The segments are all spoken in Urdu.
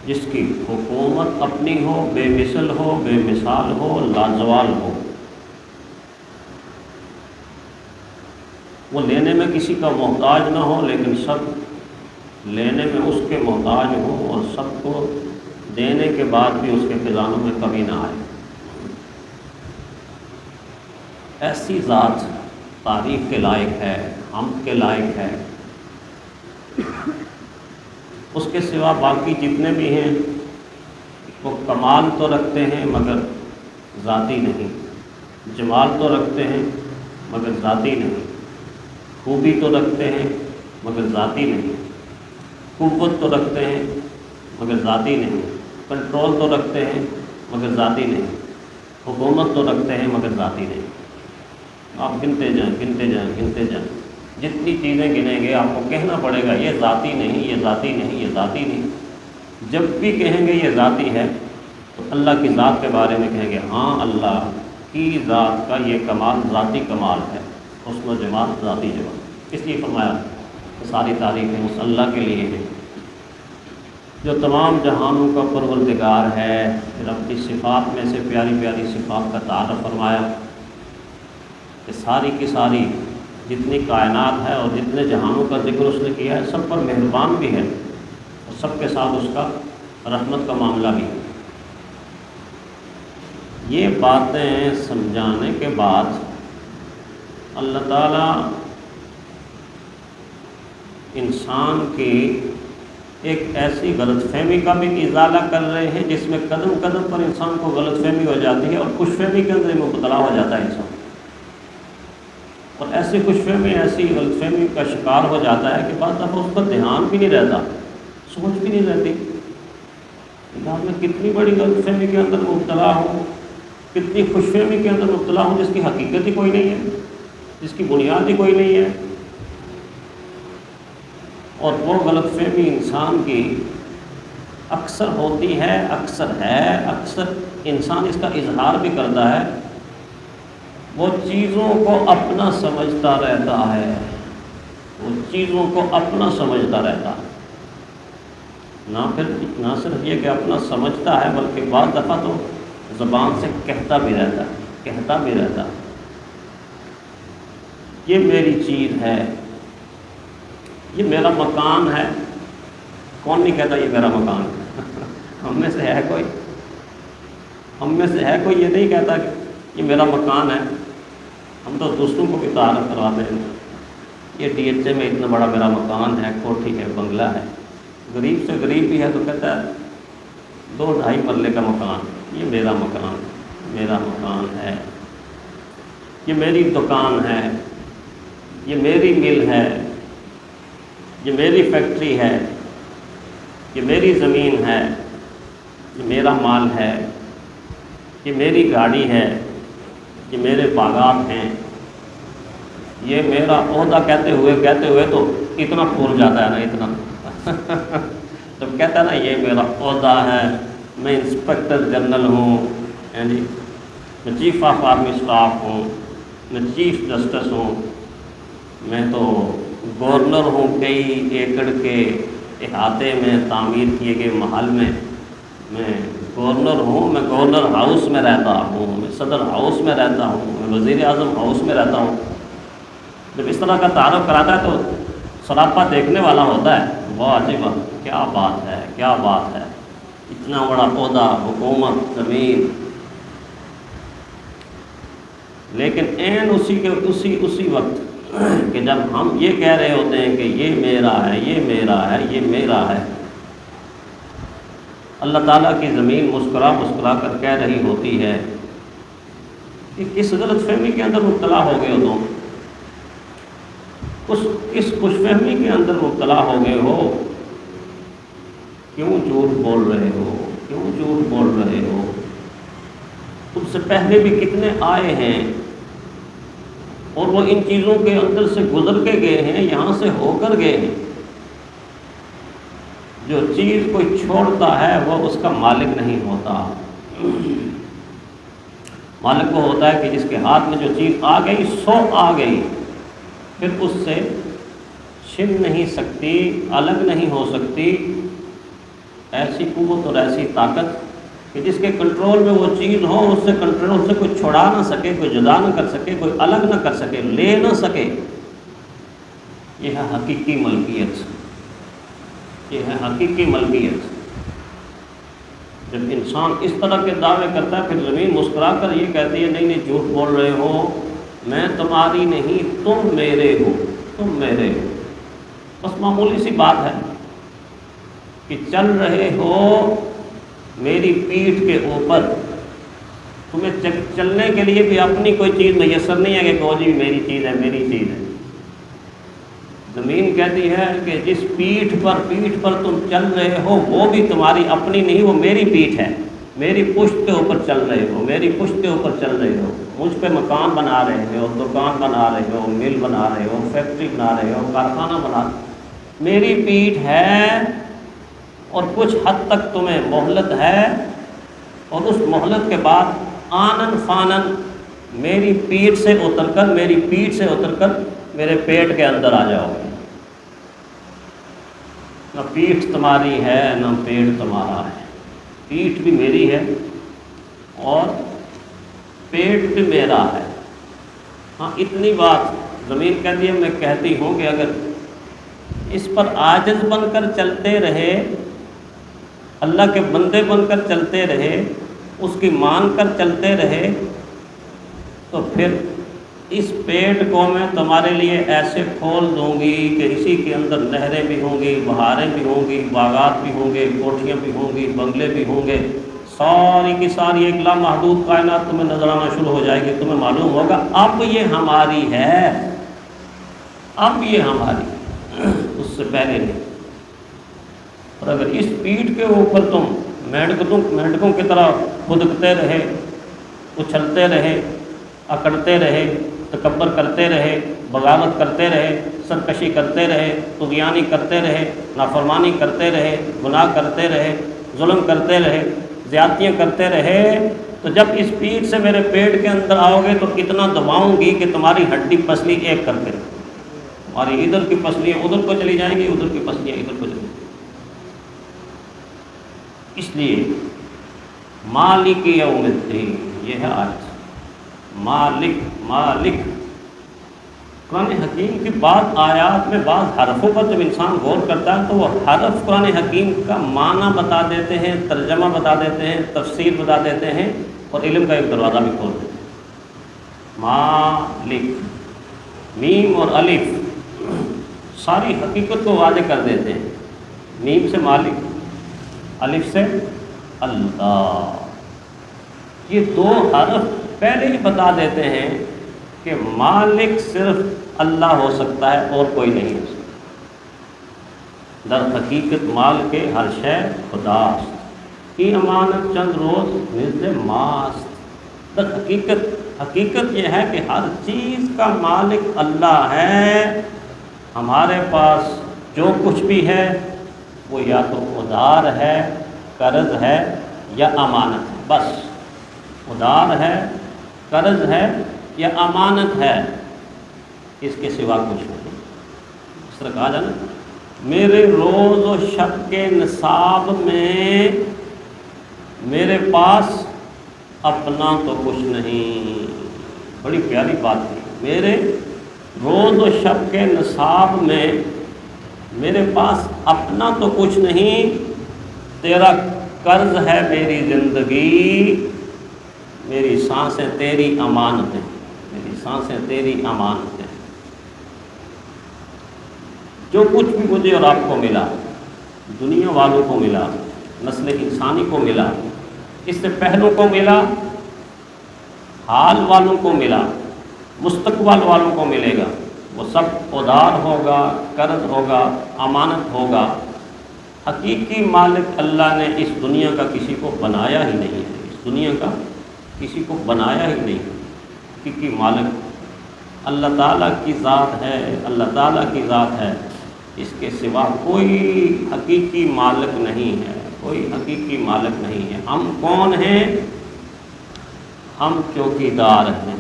جس کی حکومت اپنی ہو، بے مثل ہو، بے مثال ہو، لازوال ہو، وہ لینے میں کسی کا محتاج نہ ہو لیکن سب لینے میں اس کے محتاج ہوں، اور سب کو دینے کے بعد بھی اس کے خزانوں میں کمی نہ آئے۔ ایسی ذات تعریف کے لائق ہے، حمد کے لائق ہے۔ اس کے سوا باقی جتنے بھی ہیں وہ کمال تو رکھتے ہیں مگر ذاتی نہیں، جمال تو رکھتے ہیں مگر ذاتی نہیں، خوبی تو رکھتے ہیں مگر ذاتی نہیں، قوت تو رکھتے ہیں مگر ذاتی نہیں، کنٹرول تو رکھتے ہیں مگر ذاتی نہیں، حکومت تو رکھتے ہیں مگر ذاتی نہیں۔ آپ گنتے جائیں گنتے جائیں گنتے جائیں، جتنی چیزیں گنیں گے آپ کو کہنا پڑے گا یہ ذاتی نہیں، یہ ذاتی نہیں، یہ ذاتی نہیں۔ جب بھی کہیں گے یہ ذاتی ہے تو اللہ کی ذات کے بارے میں کہیں گے ہاں اللہ کی ذات کا یہ کمال ذاتی کمال ہے، حسن و جمال ذاتی جمال۔ اس لیے فرمایا کہ ساری تعریفیں اس اللہ کے لیے ہیں جو تمام جہانوں کا پروردگار ہے۔ پھر اپنی صفات میں سے پیاری پیاری صفات کا تعارف فرمایا کہ ساری کی ساری جتنی کائنات ہے اور جتنے جہانوں کا ذکر اس نے کیا ہے سب پر مہربان بھی ہے، اور سب کے ساتھ اس کا رحمت کا معاملہ بھی ہے۔ یہ باتیں سمجھانے کے بعد اللہ تعالیٰ انسان کی ایک ایسی غلط فہمی کا بھی ازالہ کر رہے ہیں جس میں قدم قدم پر انسان کو غلط فہمی ہو جاتی ہے اور خوش فہمی کے اندر مبتلا ہو جاتا ہے انسان، اور ایسی خوش فہمی ایسی غلط فہمی کا شکار ہو جاتا ہے کہ بعض دفعہ اس پر دھیان بھی نہیں رہتا، سوچ بھی نہیں رہتی یار میں کتنی بڑی غلط فہمی کے اندر مبتلا ہوں، کتنی خوش فہمی کے اندر مبتلا ہوں جس کی حقیقت ہی کوئی نہیں ہے، جس کی بنیاد ہی کوئی نہیں ہے۔ اور وہ غلط فہمی انسان کی اکثر ہوتی ہے، اکثر انسان اس کا اظہار بھی کرتا ہے، وہ چیزوں کو اپنا سمجھتا رہتا ہے، وہ چیزوں کو اپنا سمجھتا رہتا ہے، نہ صرف یہ کہ اپنا سمجھتا ہے بلکہ بعض دفعہ تو زبان سے کہتا بھی رہتا ہے یہ میری چیز ہے، یہ میرا مکان ہے۔ کون نہیں کہتا یہ میرا مکان ہے؟ ہم میں سے ہے کوئی یہ نہیں کہتا کہ یہ میرا مکان ہے؟ ہم تو دوسروں کو بھی تعارف کرواتے ہیں، یہ ڈی ایچ اے میں اتنا بڑا میرا مکان ہے، کوٹھی ہے، بنگلہ ہے۔ غریب سے غریب بھی ہے تو کہتا ہے 2-2.5 مرلے کا مکان، یہ میرا مکان ہے، یہ میری دکان ہے، یہ میری مل ہے، یہ میری فیکٹری ہے، یہ میری زمین ہے، یہ میرا مال ہے، یہ میری گاڑی ہے، یہ میرے باغات ہیں، یہ میرا عہدہ کہتے ہوئے تو اتنا پھول جاتا ہے نا، اتنا جب کہتا ہے نا یہ میرا عہدہ ہے، میں انسپکٹر جنرل ہوں، میں چیف آف آرمی اسٹاف ہوں، میں چیف جسٹس ہوں، میں تو گورنر ہوں، کئی ایکڑ کے احاطے میں تعمیر کیے گئے محل میں گورنر ہوں، میں گورنر ہاؤس میں رہتا ہوں، میں صدر ہاؤس میں رہتا ہوں، میں وزیر اعظم ہاؤس میں رہتا ہوں۔ جب اس طرح کا تعارف کراتا ہے تو سراپا دیکھنے والا ہوتا ہے، واہ جی واہ، کیا بات ہے، اتنا بڑا عہدہ، حکومت، زمین۔ لیکن عین اسی وقت کہ جب ہم یہ کہہ رہے ہوتے ہیں کہ یہ میرا ہے، اللہ تعالیٰ کی زمین مسکرا کر کہہ رہی ہوتی ہے کہ کس غلط فہمی کے اندر مبتلا ہو گئے ہو تم، کس خوش فہمی کے اندر مبتلا ہو گئے ہو، کیوں جھوٹ بول رہے ہو، تم سے پہلے بھی کتنے آئے ہیں اور وہ ان چیزوں کے اندر سے گزر کے گئے ہیں، یہاں سے ہو کر گئے ہیں۔ جو چیز کوئی چھوڑتا ہے وہ اس کا مالک نہیں ہوتا، مالک وہ ہوتا ہے کہ جس کے ہاتھ میں جو چیز آ گئی سو آ گئی، پھر اس سے چھن نہیں سکتی، الگ نہیں ہو سکتی، ایسی قوت اور ایسی طاقت کہ جس کے کنٹرول میں وہ چیز ہو، اس سے کنٹرول سے کوئی چھڑا نہ سکے، کوئی جدا نہ کر سکے، کوئی الگ نہ کر سکے، لے نہ سکے۔ یہ ہے حقیقی ملکیت، یہ ہے حقیقی ملکیت۔ جب انسان اس طرح کے دعوے کرتا ہے، پھر زمین مسکرا کر یہ کہتی ہے نہیں نہیں جھوٹ بول رہے ہو، میں تمہاری نہیں، تم میرے ہو، تم میرے ہو۔ بس معمولی سی بات ہے کہ چل رہے ہو میری پیٹھ کے اوپر، تمہیں چلنے کے لیے بھی اپنی کوئی چیز میسر نہیں ہے کہ وہ جی میری چیز ہے، میری چیز ہے۔ زمین کہتی ہے کہ جس پیٹھ پر تم چل رہے ہو وہ بھی تمہاری اپنی نہیں، وہ میری پیٹھ ہے، میری پشت کے اوپر چل رہے ہو، میری پشت کے اوپر چل رہے ہو، مجھ پہ مکان بنا رہے ہو، دکان بنا رہے ہو، مل بنا رہے ہو، فیکٹری بنا رہے ہو، کارخانہ بنا رہے ہو، میری پیٹھ ہے۔ اور کچھ حد تک تمہیں مہلت ہے، اور اس مہلت کے بعد آنن فانن میری پیٹھ سے اتر کر میرے پیٹ کے اندر آ جاؤ گے۔ نہ پیٹھ تمہاری ہے نہ پیٹ تمہارا ہے، پیٹھ بھی میری ہے اور پیٹ بھی میرا ہے۔ ہاں اتنی بات زمین کہتی ہے، میں کہتی ہوں کہ اگر اس پر عاجز بن کر چلتے رہے، اللہ کے بندے بن کر چلتے رہے، اس کی مان کر چلتے رہے، تو پھر اس پیٹ کو میں تمہارے لیے ایسے کھول دوں گی کہ اسی کے اندر نہریں بھی ہوں گی، بہاریں بھی ہوں گی، باغات بھی ہوں گے، کوٹھیاں بھی ہوں گی، بنگلے بھی ہوں گے، ساری کی ساری ایک لامحدود کائنات تمہیں نظر آنا شروع ہو جائے گی۔ تمہیں معلوم ہوگا اب یہ ہماری ہے، اب یہ ہماری، اس سے پہلے نہیں۔ اور اگر اس پیٹھ کے اوپر تم مینڈکوں کی طرح کھدکتے رہے، اچھلتے رہے، اکڑتے رہے، تکبر کرتے رہے، بغاوت کرتے رہے، سرکشی کرتے رہے، طغیانی کرتے رہے، نافرمانی کرتے رہے، گناہ کرتے رہے، ظلم کرتے رہے، زیادتیاں کرتے رہے، تو جب اس پیٹھ سے میرے پیٹ کے اندر آؤ گے تو اتنا دباؤں گی کہ تمہاری ہڈی پسلی ایک کر دے، تمہاری ادھر کی پسلیاں ادھر کو چلی جائیں گی، ادھر کی پسلیاں ادھر کو چلی جائیں گی۔ اس لیے مالک یوم الدین، یہ ہے آیت، مالک۔ قرآن حکیم کی بعض آیات میں بعض حرفوں پر جب انسان غور کرتا ہے تو وہ حرف قرآن حکیم کا معنی بتا دیتے ہیں، ترجمہ بتا دیتے ہیں، تفسیر بتا دیتے ہیں، اور علم کا ایک دروازہ بھی کھول دیتے ہیں۔ مالک، میم اور الف ساری حقیقت کو واضح کر دیتے ہیں۔ میم سے مالک، الف سے اللہ، یہ دو حرف پہلے ہی بتا دیتے ہیں کہ مالک صرف اللہ ہو سکتا ہے اور کوئی نہیں ہو سکتا۔ در حقیقت مال کے ہر شے خداست، کی امانت چند روز مثل ماست۔ در حقیقت یہ ہے کہ ہر چیز کا مالک اللہ ہے۔ ہمارے پاس جو کچھ بھی ہے وہ یا تو ادھار ہے، قرض ہے، یا امانت ہے، بس ادھار ہے، قرض ہے یا امانت ہے، اس کے سوا کچھ نہیں۔ اس طرح کہا جائے نا، میرے روز و شب کے نصاب میں میرے پاس اپنا تو کچھ نہیں۔ بڑی پیاری بات ہے، میرے روز و شب کے نصاب میں میرے پاس اپنا تو کچھ نہیں، تیرا قرض ہے میری زندگی، میری سانسیں تیری امانتیں، میری سانسیں تیری امانتیں۔ جو کچھ بھی مجھے اور آپ کو ملا، دنیا والوں کو ملا، نسل انسانی کو ملا، اس سے پہلوں کو ملا، حال والوں کو ملا، مستقبل والوں کو ملے گا، وہ سب ادھار ہوگا، قرض ہوگا، امانت ہوگا۔ حقیقی مالک اللہ نے اس دنیا کا کسی کو بنایا ہی نہیں ہے، اس دنیا کا کسی کو بنایا ہی نہیں۔ حقیقی مالک اللہ تعالیٰ کی ذات ہے، اللہ تعالیٰ کی ذات ہے، اس کے سوا کوئی حقیقی مالک نہیں ہے، کوئی حقیقی مالک نہیں ہے۔ ہم کون ہیں؟ ہم چوکیدار ہیں۔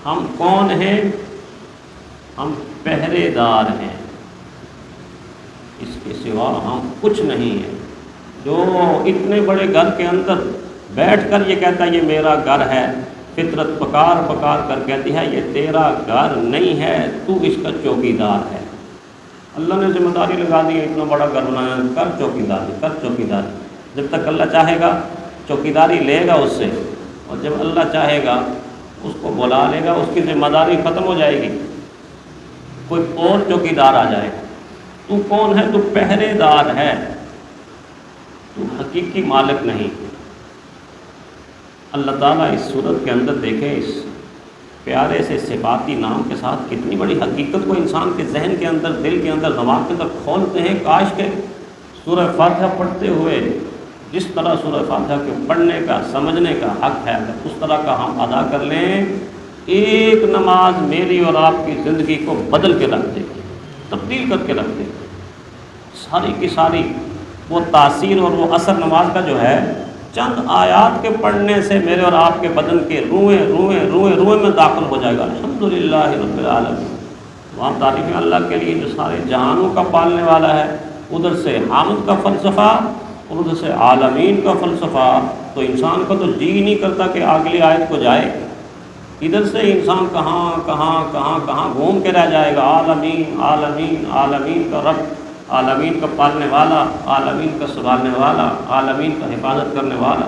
ہم کون ہیں؟ ہم پہرے دار ہیں، اس کے سوا ہم کچھ نہیں ہیں۔ جو اتنے بڑے گھر کے اندر بیٹھ کر یہ کہتا ہے یہ میرا گھر ہے، فطرت پکار پکار کر کہتی ہے یہ تیرا گھر نہیں ہے، تو اس کا چوکیدار ہے۔ اللہ نے ذمہ داری لگا دی ہے، اتنا بڑا گھر بنایا، کر چوکیداری، کر چوکیداری۔ جب تک اللہ چاہے گا چوکیداری لے گا اس سے، اور جب اللہ چاہے گا اس کو بلا لے گا، اس کی ذمہ داری ختم ہو جائے گی، کوئی اور چوکیدار آ جائے گا۔ تو کون ہے؟ تو پہرے دار ہے، تو حقیقی مالک نہیں۔ اللہ تعالیٰ اس صورت کے اندر دیکھیں، اس پیارے سے صفاتی نام کے ساتھ کتنی بڑی حقیقت کو انسان کے ذہن کے اندر، دل کے اندر، دماغ کے اندر کھولتے ہیں۔ کاش کہ سورہ فاتحہ پڑھتے ہوئے جس طرح سورہ فاتحہ کے پڑھنے کا، سمجھنے کا حق ہے، اگر اس طرح کا ہم ادا کر لیں، ایک نماز میری اور آپ کی زندگی کو بدل کے رکھ دے گی، تبدیل کر کے رکھ دے گی۔ ساری کی ساری وہ تاثیر اور وہ اثر نماز کا جو ہے، چند آیات کے پڑھنے سے میرے اور آپ کے بدن کے روئیں میں داخل ہو جائے گا۔ الحمدللہ رب العالمین، وہاں تعریف اللہ کے لیے جو سارے جہانوں کا پالنے والا ہے، ادھر سے حامد کا فلسفہ اور ادھر سے عالمین کا فلسفہ، تو انسان کو تو جی نہیں کرتا کہ اگلی آیت کو جائے۔ ادھر سے انسان کہاں کہاں کہاں کہاں گھوم کے رہ جائے گا۔ عالمین عالمین عالمین کا رب، عالمین کا پالنے والا، عالمین کا سنبھالنے والا، عالمین کا حفاظت کرنے والا۔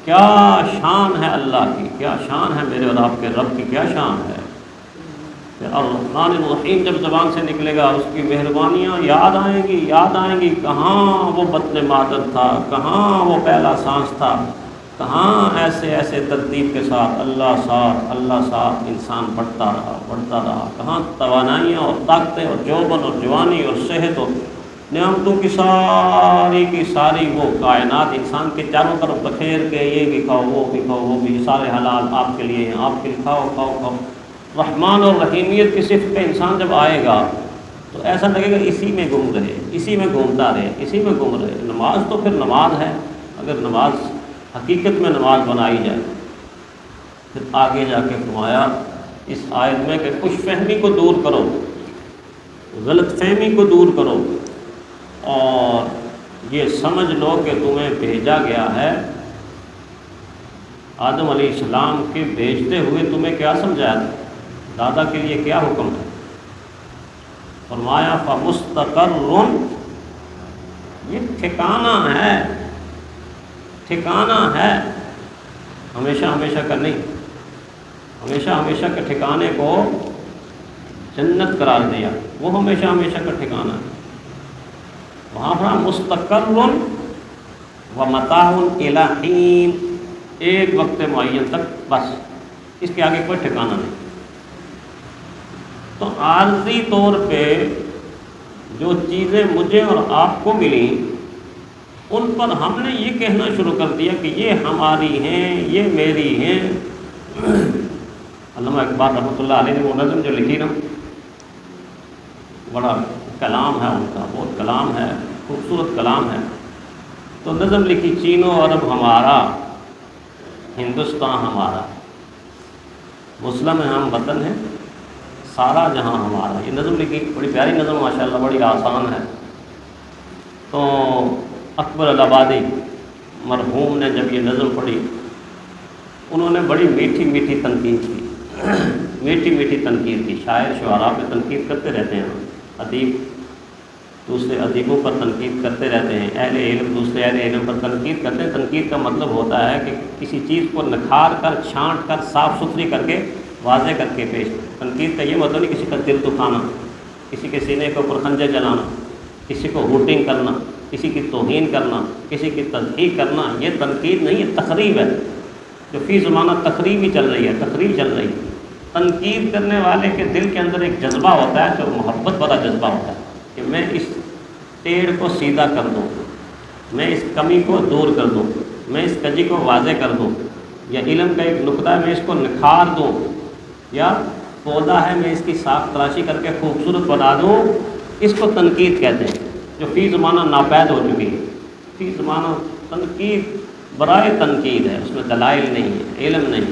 کیا شان ہے اللہ کی، کیا شان ہے میرے اور آپ کے رب کی، کیا شان ہے۔ پھر الرحمن الرحیم جب زبان سے نکلے گا، اس کی مہربانیاں یاد آئیں گی، کہاں وہ بطن مادر تھا، کہاں وہ پہلا سانس تھا، کہاں ایسے ایسے ترتیب کے ساتھ اللہ ساتھ انسان بڑھتا رہا، کہاں توانائیاں اور طاقتیں اور جوبن اور جوانی اور صحت اور نعمتوں کی ساری وہ کائنات انسان کے چاروں طرف بکھیر کے، یہ بھی کھاؤ وہ بھی کھاؤ وہ بھی، سارے حلال آپ کے لیے ہیں، آپ کے لیے کھاؤ۔ رحمان اور رحیمیت کی صفت پہ انسان جب آئے گا تو ایسا لگے گا اسی میں گم رہے، اسی میں گھومتا رہے، اسی میں گم رہے۔ نماز تو پھر نماز ہے، اگر نماز حقیقت میں نماز بنائی جائے۔ پھر آگے جا کے فرمایا اس آیت میں کہ خوش فہمی کو دور کرو، غلط فہمی کو دور کرو، اور یہ سمجھ لو کہ تمہیں بھیجا گیا ہے۔ آدم علیہ السلام کے بھیجتے ہوئے تمہیں کیا سمجھایا تھا؟ دادا کے لیے کیا حکم ہے؟ فرمایا فَمُسْتَقَرٌ، یہ ٹھکانہ ہے، ہمیشہ کا نہیں، ہمیشہ کے ٹھکانے کو جنت قرار دیا، وہ ہمیشہ کا ٹھکانہ ہے۔ وہاں پر مستقر ومتاع الی حین، ایک وقت معین تک، بس اس کے آگے کوئی ٹھکانہ نہیں۔ تو عارضی طور پہ جو چیزیں مجھے اور آپ کو ملی، ان پر ہم نے یہ کہنا شروع کر دیا کہ یہ ہماری ہیں، یہ میری ہیں۔ علامہ اقبال رحمۃ اللہ علیہ نے وہ نظم جو لکھی نا، بڑا کلام ہے ان کا، بہت کلام ہے، خوبصورت کلام ہے۔ تو نظم لکھی، چین و عرب ہمارا، ہندوستان ہمارا، مسلم ہم وطن ہیں، سارا جہاں ہمارا۔ یہ نظم لکھی، بڑی پیاری نظم، ماشاءاللہ بڑی آسان ہے۔ تو اکبر الہآبادی مرحوم نے جب یہ نظم پڑھی، انہوں نے بڑی میٹھی تنقید کی، میٹھی تنقید کی۔ شاعر شعراء پہ تنقید کرتے رہتے ہیں، ادیب دوسرے ادیبوں پر تنقید کرتے رہتے ہیں، اہل علم دوسرے اہل علم پر تنقید کرتے ہیں۔ تنقید کا مطلب ہوتا ہے کہ کسی چیز کو نکھار کر، چھانٹ کر، صاف ستھری کر کے، واضح کر کے پیش۔ تنقید کا یہ مطلب نہیں کسی کا دل دکھانا، کسی کے سینے کے اوپر خنجر جلانا، کسی کو ہوٹنگ کرنا، کسی کی توہین کرنا، کسی کی تضحیق کرنا، یہ تنقید نہیں، یہ تخریب ہے، جو فی زمانہ تخریب ہی چل رہی ہے۔ تنقید کرنے والے کے دل کے اندر ایک جذبہ ہوتا ہے، جو محبت والا جذبہ ہوتا ہے کہ میں اس ٹیڑھ کو سیدھا کر دوں، میں اس کمی کو دور کر دوں، میں اس کجی کو واضح کر دوں، یا علم کا ایک نقطہ ہے میں اس کو نکھار دوں، یا پودا ہے میں اس کی ساخت تراشی کر کے خوبصورت بنا دوں۔ اس کو تنقید کہتے ہیں، جو فی زمانہ ناپید ہو چکی ہے۔ فی زمانہ تنقید برائے تنقید ہے، اس میں دلائل نہیں ہے، علم نہیں ہے۔